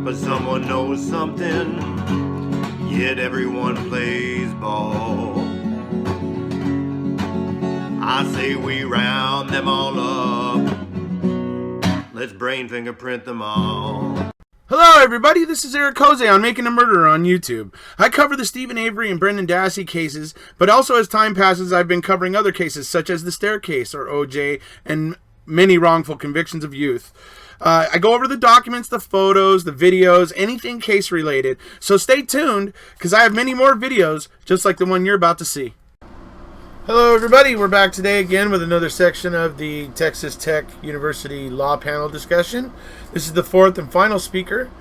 but someone knows something, yet everyone plays ball. I say we round them all up. Let's brain fingerprint them all. Hello everybody, this is Eric Jose on Making a Murderer on YouTube. I cover the Stephen Avery and Brendan Dassey cases, but also as time passes I've been covering other cases such as the Staircase or OJ and many wrongful convictions of youth. I go over the documents, the photos, the videos, anything case related, so stay tuned because I have many more videos just like the one you're about to see. Hello everybody, we're back today again with another section of the Texas Tech University Law Panel discussion. This is the fourth and final speaker,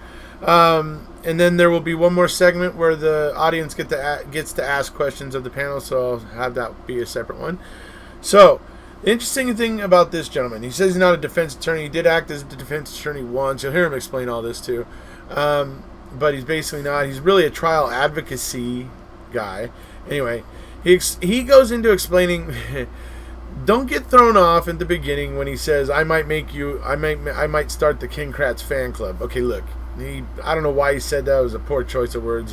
and then there will be one more segment where the audience gets to ask questions of the panel, so I'll have that be a separate one. So, the interesting thing about this gentleman, he says he's not a defense attorney. He did act as a defense attorney once. You'll hear him explain all this too, but he's basically not. He's really a trial advocacy guy. Anyway, he goes into explaining. Don't get thrown off in the beginning when he says, I might start the King Kratz fan club. Okay, look, I don't know why he said that. It was a poor choice of words.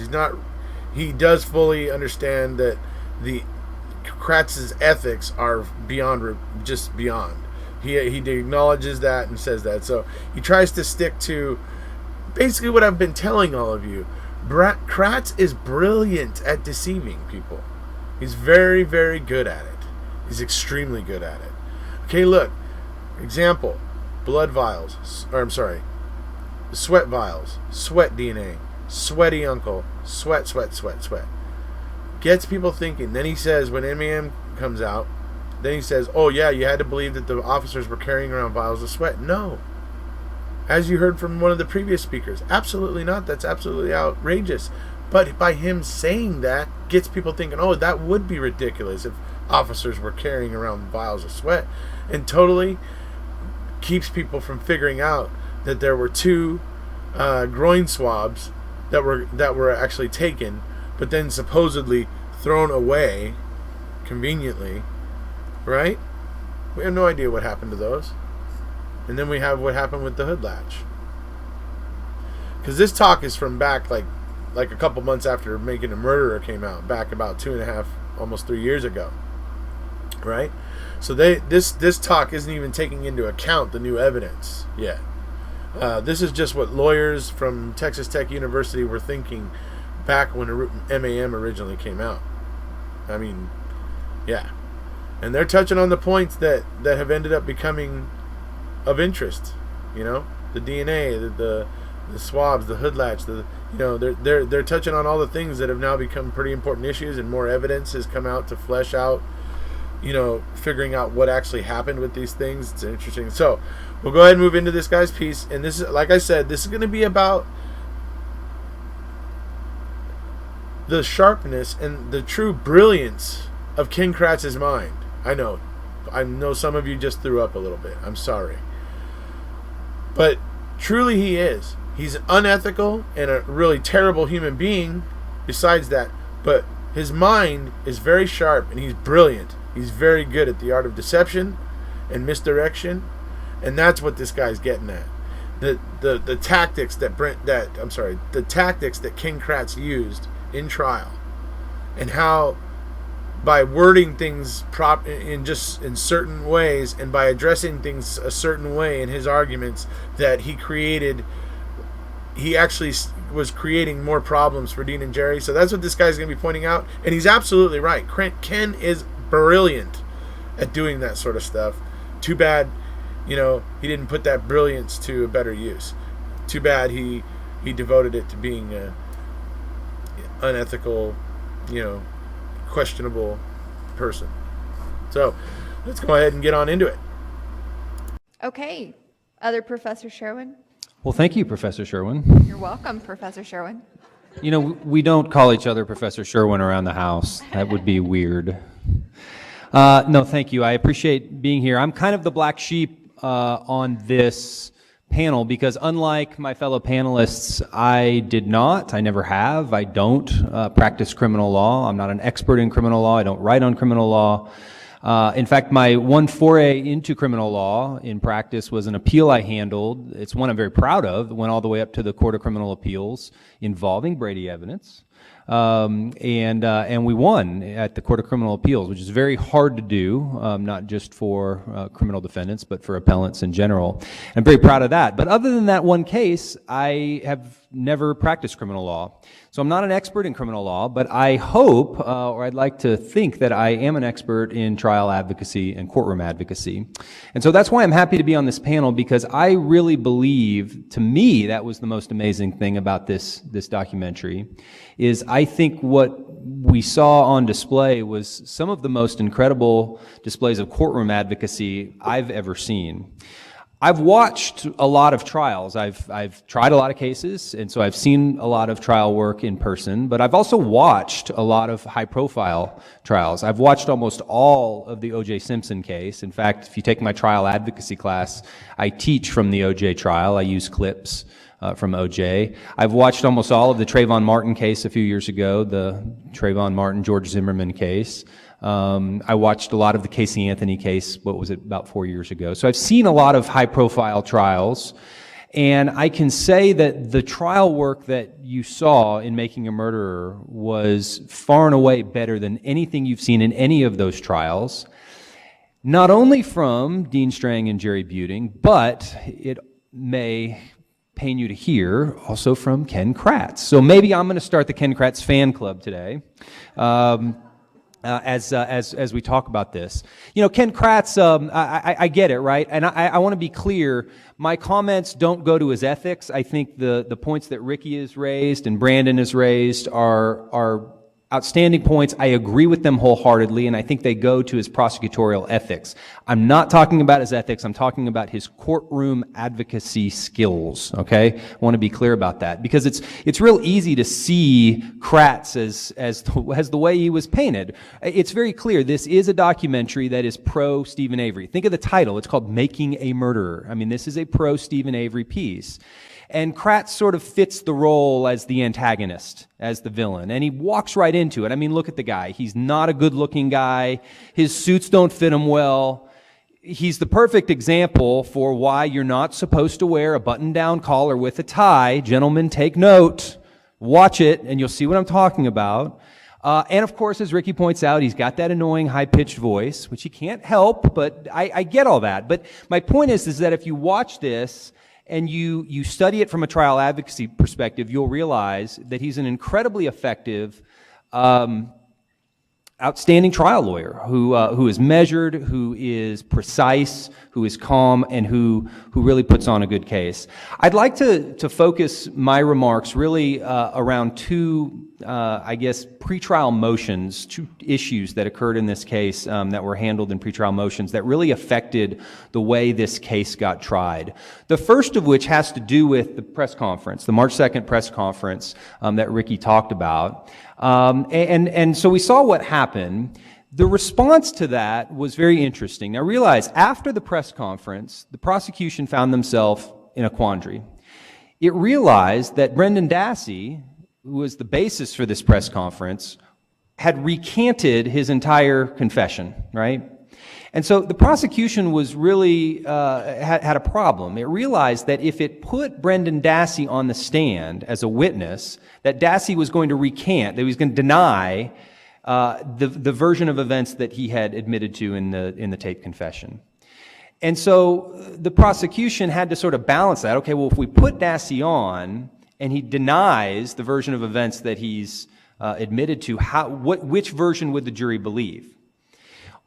He does fully understand that the Kratz's ethics are beyond. He acknowledges that and says that. So he tries to stick to basically what I've been telling all of you. Kratz is brilliant at deceiving people. He's very, very good at it. He's extremely good at it. Okay, look. Example. Blood vials. Sweat vials. Sweat DNA. Sweaty uncle. Sweat. Gets people thinking. Then he says, when MAM comes out, then he says, oh yeah, you had to believe that the officers were carrying around vials of sweat. No. As you heard from one of the previous speakers, absolutely not. That's absolutely outrageous. But by him saying that, gets people thinking, oh, that would be ridiculous if officers were carrying around vials of sweat, and totally keeps people from figuring out that there were two groin swabs that were actually taken, but then supposedly thrown away conveniently, right? We have no idea what happened to those. And then we have what happened with the hood latch. Because this talk is from back like a couple months after Making a Murderer came out, back about 2.5, almost 3 years ago. Right? So this talk isn't even taking into account the new evidence yet. This is just what lawyers from Texas Tech University were thinking back when MAM originally came out. I mean, yeah. And they're touching on the points that have ended up becoming of interest. You know, the DNA, the swabs, the hood latch, they're touching on all the things that have now become pretty important issues, and more evidence has come out to flesh out, figuring out what actually happened with these things. It's interesting. So we'll go ahead and move into this guy's piece. And this is, like I said, this is going to be about the sharpness and the true brilliance of King Kratz's mind. I know some of you just threw up a little bit. I'm sorry. But truly he is. He's unethical and a really terrible human being besides that. But his mind is very sharp and he's brilliant. He's very good at the art of deception and misdirection, and that's what this guy's getting at. The tactics that King Kratz used in trial, and how by wording things in certain ways and by addressing things a certain way in his arguments, that he actually was creating more problems for Dean and Jerry. So that's what this guy's going to be pointing out, and he's absolutely right. Ken is brilliant at doing that sort of stuff. Too bad, he didn't put that brilliance to a better use. Too bad he devoted it to being unethical, questionable person. So let's go ahead and get on into it. Okay. Other Professor Sherwin? Well, thank you, Professor Sherwin. You're welcome, Professor Sherwin. We don't call each other Professor Sherwin around the house. That would be weird. No, thank you. I appreciate being here. I'm kind of the black sheep on this panel because unlike my fellow panelists, I never have, I don't practice criminal law. I'm not an expert in criminal law. I don't write on criminal law. In fact, my one foray into criminal law in practice was an appeal I handled. It's one I'm very proud of. It went all the way up to the Court of Criminal Appeals involving Brady evidence. And we won at the Court of Criminal Appeals, which is very hard to do, not just for criminal defendants, but for appellants in general. I'm very proud of that. But other than that one case, I have never practiced criminal law. So I'm not an expert in criminal law, but I hope, or I'd like to think that I am an expert in trial advocacy and courtroom advocacy. And so that's why I'm happy to be on this panel, because I really believe, to me, that was the most amazing thing about this documentary, is I think what we saw on display was some of the most incredible displays of courtroom advocacy I've ever seen. I've watched a lot of trials. I've tried a lot of cases, and so I've seen a lot of trial work in person, but I've also watched a lot of high-profile trials. I've watched almost all of the O.J. Simpson case. In fact, if you take my trial advocacy class, I teach from the O.J. trial. I use clips from O.J. I've watched almost all of the Trayvon Martin case a few years ago, the Trayvon Martin, George Zimmerman case. I watched a lot of the Casey Anthony case, what was it, about 4 years ago. So I've seen a lot of high-profile trials, and I can say that the trial work that you saw in Making a Murderer was far and away better than anything you've seen in any of those trials, not only from Dean Strang and Jerry Buting, but it may pain you to hear also from Ken Kratz. So maybe I'm going to start the Ken Kratz fan club today. As we talk about this. You know, Ken Kratz, I get it, right? And I want to be clear, my comments don't go to his ethics. I think the points that Ricky has raised and Brandon has raised are outstanding points. I agree with them wholeheartedly, and I think they go to his prosecutorial ethics. I'm not talking about his ethics, I'm talking about his courtroom advocacy skills, okay? I want to be clear about that, because it's real easy to see Kratz as the way he was painted. It's very clear, this is a documentary that is pro-Stephen Avery. Think of the title, it's called Making a Murderer. I mean, this is a pro-Stephen Avery piece. And Kratz sort of fits the role as the antagonist, as the villain, and he walks right into it. I mean, look at the guy. He's not a good-looking guy. His suits don't fit him well. He's the perfect example for why you're not supposed to wear a button-down collar with a tie. Gentlemen, take note. Watch it, and you'll see what I'm talking about. And of course, as Ricky points out, he's got that annoying high-pitched voice, which he can't help, but I get all that. But my point is that if you watch this, and you study it from a trial advocacy perspective, you'll realize that he's an incredibly effective, outstanding trial lawyer who is measured, who is precise, who is calm, and who really puts on a good case. I'd like to focus my remarks really around two, I guess, pretrial motions, two issues that occurred in this case that were handled in pretrial motions that really affected the way this case got tried. The first of which has to do with the press conference, the March 2nd press conference that Ricky talked about. And so we saw what happened. The response to that was very interesting. Now realize, after the press conference, the prosecution found themselves in a quandary. It realized that Brendan Dassey, who was the basis for this press conference, had recanted his entire confession, right? And so the prosecution was really, had a problem. It realized that if it put Brendan Dassey on the stand as a witness, that Dassey was going to recant, that he was going to deny the version of events that he had admitted to in the taped confession. And so the prosecution had to sort of balance that. Okay, well, if we put Dassey on and he denies the version of events that he's admitted to, which version would the jury believe?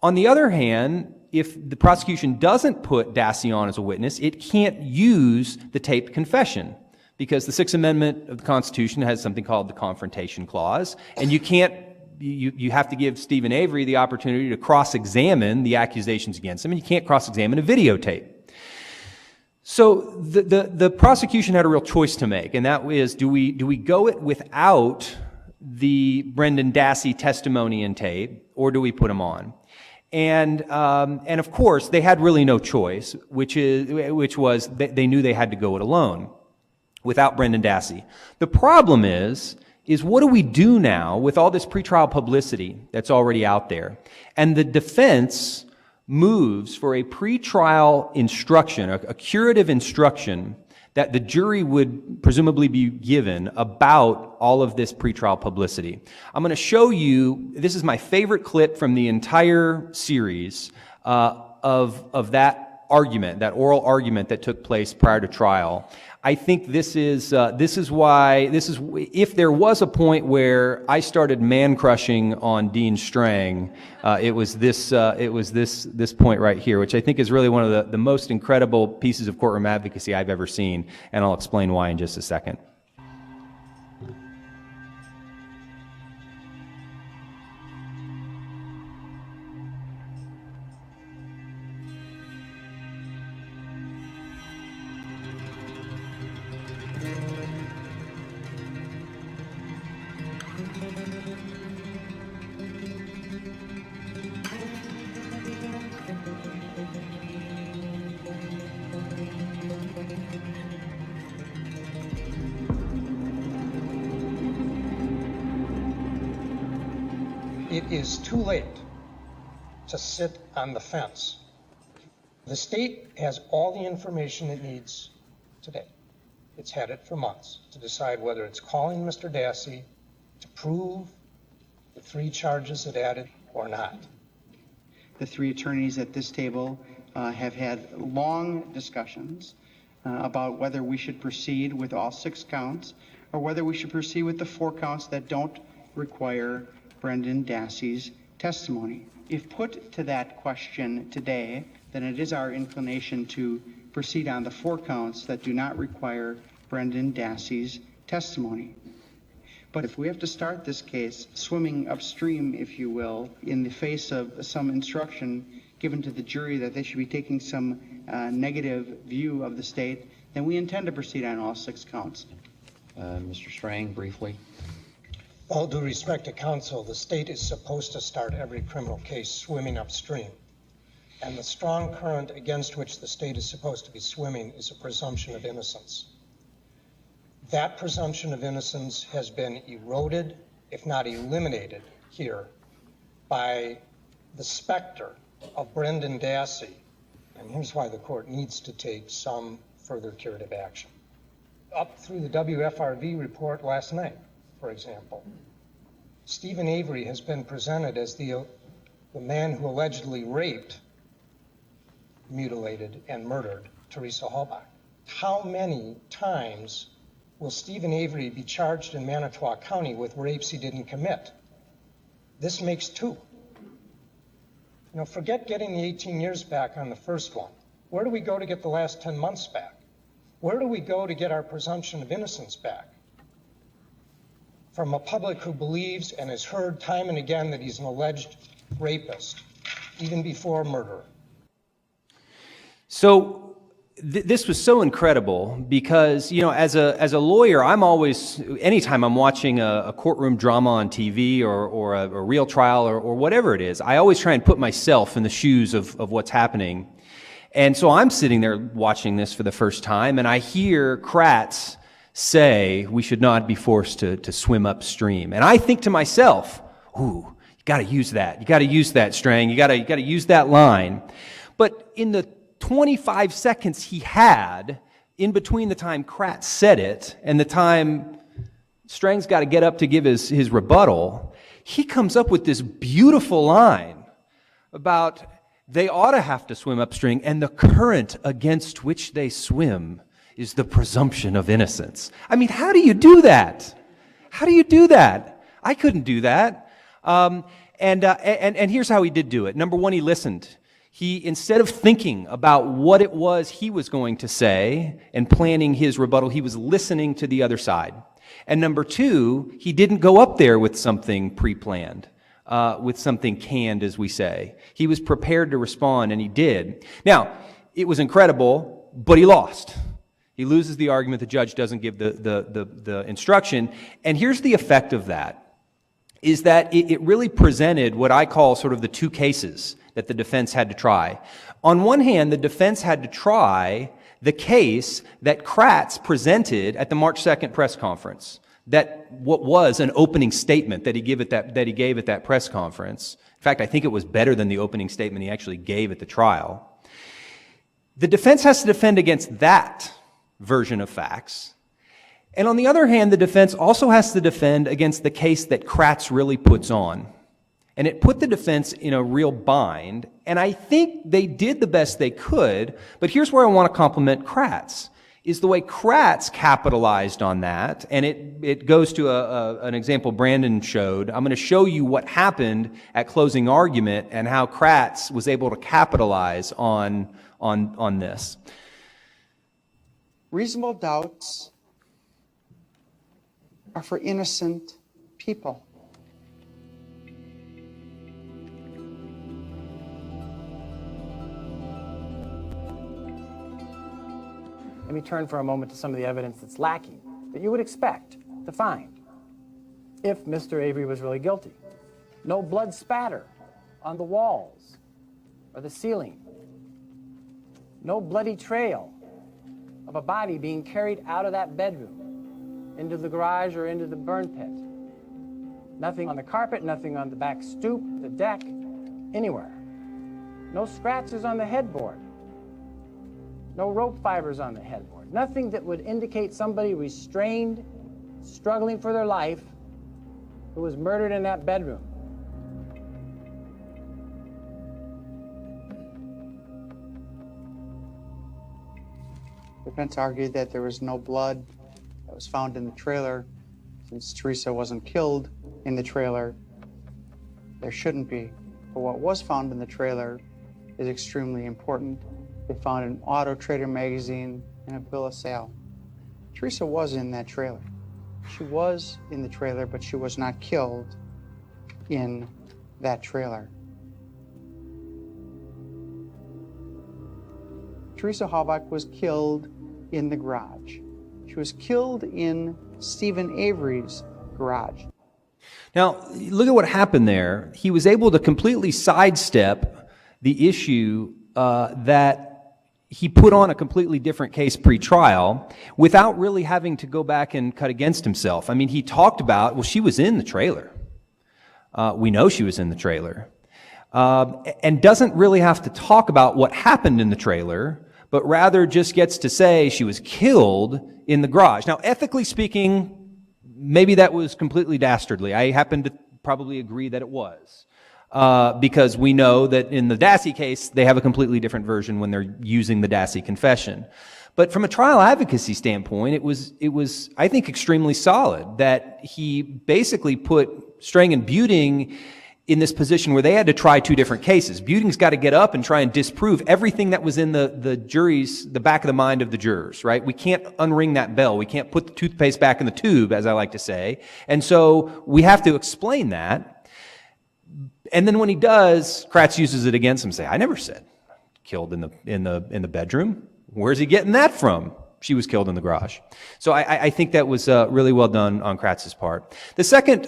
On the other hand, if the prosecution doesn't put Dassey on as a witness, it can't use the taped confession, because the Sixth Amendment of the Constitution has something called the Confrontation Clause, and you have to give Stephen Avery the opportunity to cross-examine the accusations against him, and you can't cross-examine a videotape. So the prosecution had a real choice to make, and that is, do we go it without the Brendan Dassey testimony and tape, or do we put him on? And of course, they had really no choice, which was they knew they had to go it alone, without Brendan Dassey. The problem is is what do we do now with all this pretrial publicity that's already out there? And the defense moves for a pretrial instruction, a curative instruction that the jury would presumably be given about all of this pretrial publicity. I'm going to show you, this is my favorite clip from the entire series of that argument, that oral argument that took place prior to trial. I think this is if there was a point where I started man crushing on Dean Strang, it was this point right here, which I think is really one of the most incredible pieces of courtroom advocacy I've ever seen, and I'll explain why in just a second. It is too late to sit on the fence. The state has all the information it needs today. It's had it for months to decide whether it's calling Mr. Dassey to prove the 3 charges it added or not. The 3 attorneys at this table have had long discussions about whether we should proceed with all 6 counts or whether we should proceed with the 4 counts that don't require Brendan Dassey's testimony. If put to that question today, then it is our inclination to proceed on the 4 counts that do not require Brendan Dassey's testimony. But if we have to start this case swimming upstream, if you will, in the face of some instruction given to the jury that they should be taking some negative view of the state, then we intend to proceed on all 6 counts. Mr. Strang, briefly. All due respect to counsel, the state is supposed to start every criminal case swimming upstream. And the strong current against which the state is supposed to be swimming is a presumption of innocence. That presumption of innocence has been eroded, if not eliminated, here by the specter of Brendan Dassey. And here's why the court needs to take some further curative action. Up through the WFRV report last night, for example, Stephen Avery has been presented as the man who allegedly raped, mutilated, and murdered Teresa Halbach. How many times will Stephen Avery be charged in Manitowoc County with rapes he didn't commit? This makes 2. Forget getting the 18 years back on the first one. Where do we go to get the last 10 months back? Where do we go to get our presumption of innocence back? From a public who believes and has heard time and again that he's an alleged rapist, even before murder. So this was so incredible because, as a lawyer, I'm always, anytime I'm watching a courtroom drama on TV or a real trial or whatever it is, I always try and put myself in the shoes of what's happening. And so I'm sitting there watching this for the first time, and I hear Kratz say we should not be forced to swim upstream. And I think to myself, ooh, you got to use that. You got to use that, Strang. You got to use that line. But in the 25 seconds he had in between the time Kratz said it and the time Strang's got to get up to give his rebuttal, he comes up with this beautiful line about they ought to have to swim upstream, and the current against which they swim is the presumption of innocence. I mean, how do you do that? How do you do that? I couldn't do that. And here's how he did do it. Number 1, he listened. He, instead of thinking about what it was he was going to say and planning his rebuttal, he was listening to the other side. And number 2, he didn't go up there with something pre-planned, with something canned, as we say. He was prepared to respond, and he did. Now, it was incredible, but he lost. He loses the argument. The judge doesn't give the instruction. And here's the effect of that, is that it really presented what I call sort of the 2 cases that the defense had to try. On one hand, the defense had to try the case that Kratz presented at the March 2nd press conference, that what was an opening statement that he gave at that press conference. In fact, I think it was better than the opening statement he actually gave at the trial. The defense has to defend against that version of facts. And on the other hand, the defense also has to defend against the case that Kratz really puts on. And it put the defense in a real bind, and I think they did the best they could, but here's where I want to compliment Kratz, is the way Kratz capitalized on that, and it goes to an example Brandon showed. I'm going to show you what happened at closing argument and how Kratz was able to capitalize on this. Reasonable doubts are for innocent people. Let me turn for a moment to some of the evidence that's lacking, that you would expect to find if Mr. Avery was really guilty. No blood spatter on the walls or the ceiling. No bloody trail of a body being carried out of that bedroom into the garage or into the burn pit. Nothing on the carpet, nothing on the back stoop, the deck, anywhere. No scratches on the headboard. No rope fibers on the headboard. Nothing that would indicate somebody restrained, struggling for their life, who was murdered in that bedroom. The defense argued that there was no blood that was found in the trailer. Since Teresa wasn't killed in the trailer, there shouldn't be. But what was found in the trailer is extremely important. They found an Auto Trader magazine and a bill of sale. Teresa was in that trailer. She was in the trailer, but she was not killed in that trailer. Teresa Halbach was killed in the garage. She was killed in Stephen Avery's garage. Now, look at what happened there. He was able to completely sidestep the issue that he put on a completely different case pre-trial without really having to go back and cut against himself. I mean, he talked about, well, she was in the trailer. We know she was in the trailer. And doesn't really have to talk about what happened in the trailer, but rather just gets to say she was killed in the garage. Now, ethically speaking, maybe that was completely dastardly. I happen to probably agree that it was. Because we know that in the Dassey case, they have a completely different version when they're using the Dassey confession. But from a trial advocacy standpoint, it was, I think, extremely solid that he basically put Strang and Buting in this position where they had to try two different cases. Buting's got to get up and try and disprove everything that was in the back of the mind of the jurors, right? We can't unring that bell. We can't put the toothpaste back in the tube, as I like to say. And so we have to explain that. And then when he does, Kratz uses it against him, say, I never said killed in the bedroom. Where's he getting that from? She was killed in the garage. So I think that was really well done on Kratz's part. The second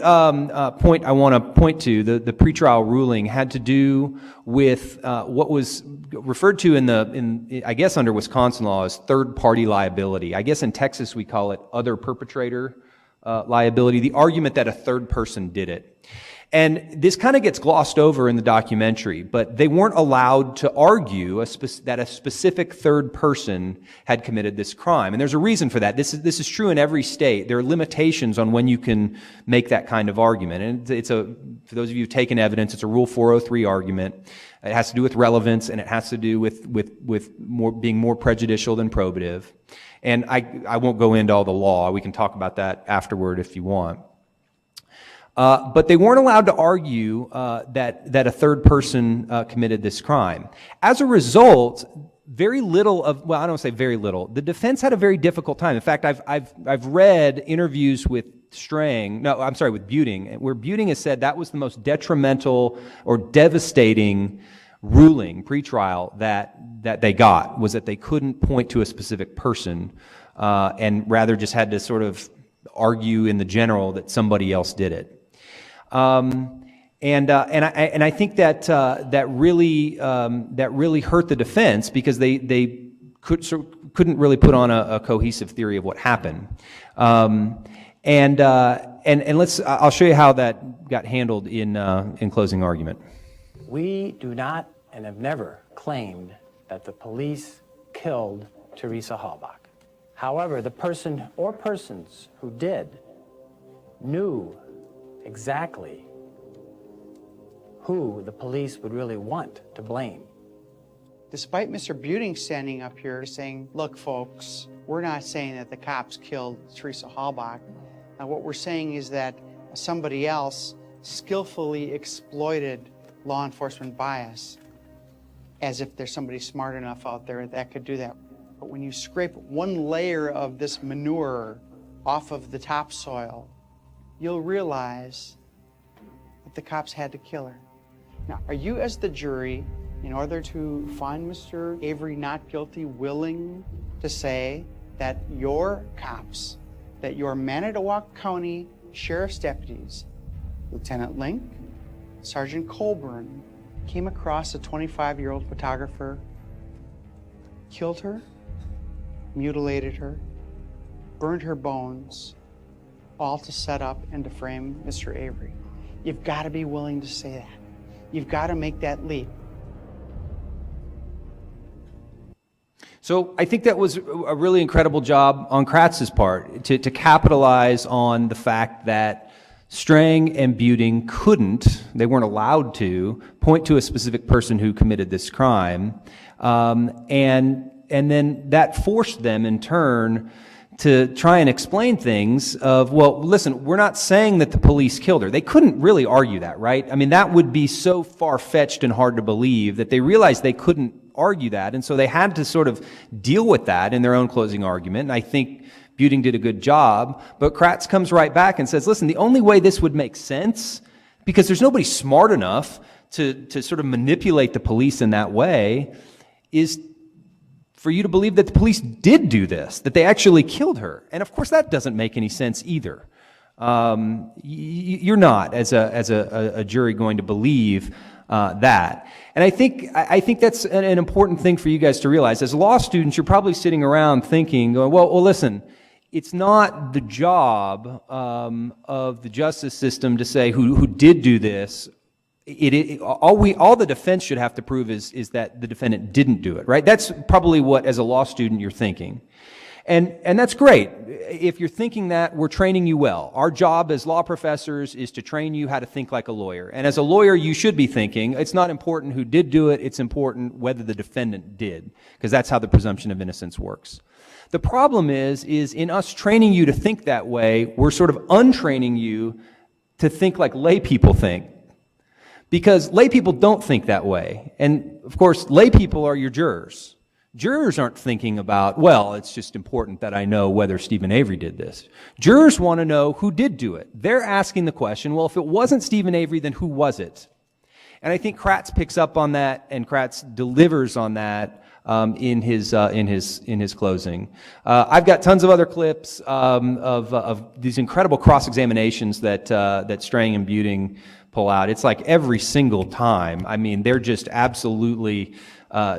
point I want to point to, the pretrial ruling, had to do with what was referred to in I guess under Wisconsin law as third-party liability. I guess in Texas we call it other perpetrator liability, the argument that a third person did it. And this kind of gets glossed over in the documentary, but they weren't allowed to argue that a specific third person had committed this crime. And there's a reason for that. This is true in every state. There are limitations on when you can make that kind of argument. And for those of you who've taken evidence, it's a Rule 403 argument. It has to do with relevance, and it has to do with being more prejudicial than probative. And I won't go into all the law. We can talk about that afterward if you want. But they weren't allowed to argue that a third person committed this crime. As a result, very little of, well, I don't say very little. The defense had a very difficult time. In fact, I've read interviews with with Buting, where Buting has said that was the most detrimental or devastating ruling pretrial that they got, was that they couldn't point to a specific person and rather just had to sort of argue in the general that somebody else did it. And I think that really hurt the defense because they couldn't really put on a cohesive theory of what happened. And I'll show you how that got handled in closing argument. We do not and have never claimed that the police killed Teresa Halbach. However, the person or persons who did knew exactly who the police would really want to blame. Despite Mr. Buting standing up here saying, look, folks, we're not saying that the cops killed Teresa Halbach. What we're saying is that somebody else skillfully exploited law enforcement bias, as if there's somebody smart enough out there that could do that. But when you scrape one layer of this manure off of the topsoil, you'll realize that the cops had to kill her. Now, are you, as the jury, in order to find Mr. Avery not guilty, willing to say that your cops, that your Manitowoc County Sheriff's deputies, Lieutenant Link, Sergeant Colburn, came across a 25-year-old photographer, killed her, mutilated her, burned her bones, all to set up and to frame Mr. Avery? You've got to be willing to say that. You've got to make that leap. So I think that was a really incredible job on Kratz's part to capitalize on the fact that Strang and Buting they weren't allowed to, point to a specific person who committed this crime. And then that forced them in turn to try and explain things of, well, listen, we're not saying that the police killed her. They couldn't really argue that, right? I mean, that would be so far-fetched and hard to believe that they realized they couldn't argue that, and so they had to sort of deal with that in their own closing argument, and I think Buting did a good job, but Kratz comes right back and says, listen, the only way this would make sense, because there's nobody smart enough to sort of manipulate the police in that way, is for you to believe that the police did do this, that they actually killed her. And of course that doesn't make any sense either. You're not, as a jury, going to believe that. And I think that's an important thing for you guys to realize. As law students, you're probably sitting around thinking, well, listen, it's not the job of the justice system to say who did do this. All the defense should have to prove is that the defendant didn't do it, right? That's probably what, as a law student, you're thinking. And that's great. If you're thinking that, we're training you well. Our job as law professors is to train you how to think like a lawyer. And as a lawyer, you should be thinking, it's not important who did do it, it's important whether the defendant did, because that's how the presumption of innocence works. The problem is in us training you to think that way, we're sort of untraining you to think like lay people think. Because lay people don't think that way. And of course, lay people are your jurors. Jurors aren't thinking about, well, it's just important that I know whether Stephen Avery did this. Jurors want to know who did do it. They're asking the question, well, if it wasn't Stephen Avery, then who was it? And I think Kratz picks up on that, and Kratz delivers on that in his closing. I've got tons of other clips of these incredible cross-examinations that Strang and Buting pull out. It's like every single time. I mean, they're just absolutely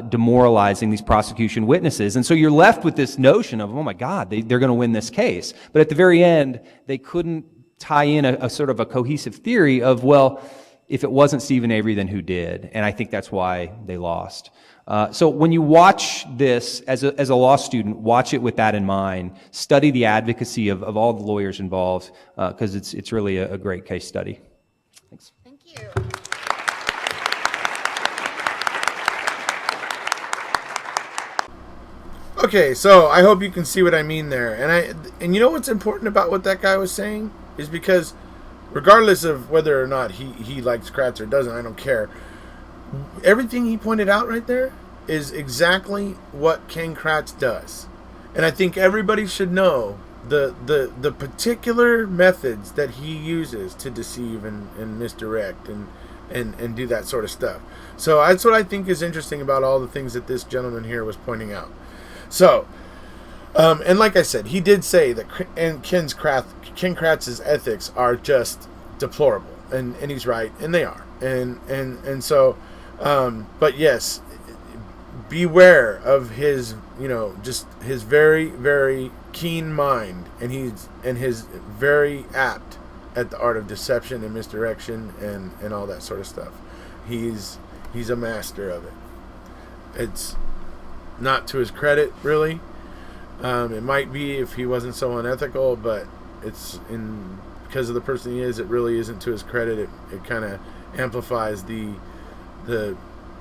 demoralizing these prosecution witnesses. And so you're left with this notion of, oh my God, they're going to win this case. But at the very end, they couldn't tie in a sort of a cohesive theory of, well, if it wasn't Stephen Avery, then who did? And I think that's why they lost. So when you watch this as a law student, watch it with that in mind. Study the advocacy of all the lawyers involved, because it's really a great case study. Thanks. Thank you. Okay, so I hope you can see what I mean there. And you know what's important about what that guy was saying is because regardless of whether or not he likes Kratz or doesn't, I don't care. Everything he pointed out right there is exactly what Ken Kratz does. And I think everybody should know the particular methods that he uses to deceive and misdirect and do that sort of stuff. So that's what I think is interesting about all the things that this gentleman here was pointing out. So, and like I said, he did say that Ken Kratz's ethics are just deplorable, and he's right, and they are, and so, but yes, beware of his, just his very, very keen mind, and he's very apt at the art of deception and misdirection and all that sort of stuff. He's a master of it. It's not to his credit, really. It might be if he wasn't so unethical, but because of the person he is, it really isn't to his credit. It kind of amplifies the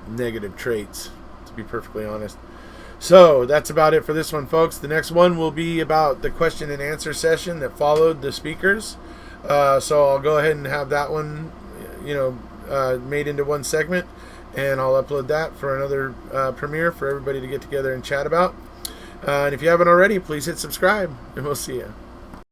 negative traits, to be perfectly honest. So that's about it for this one, folks. The next one will be about the question and answer session that followed the speakers. So I'll go ahead and have that one, made into one segment, and I'll upload that for another premiere for everybody to get together and chat about. And if you haven't already, please hit subscribe, and we'll see you.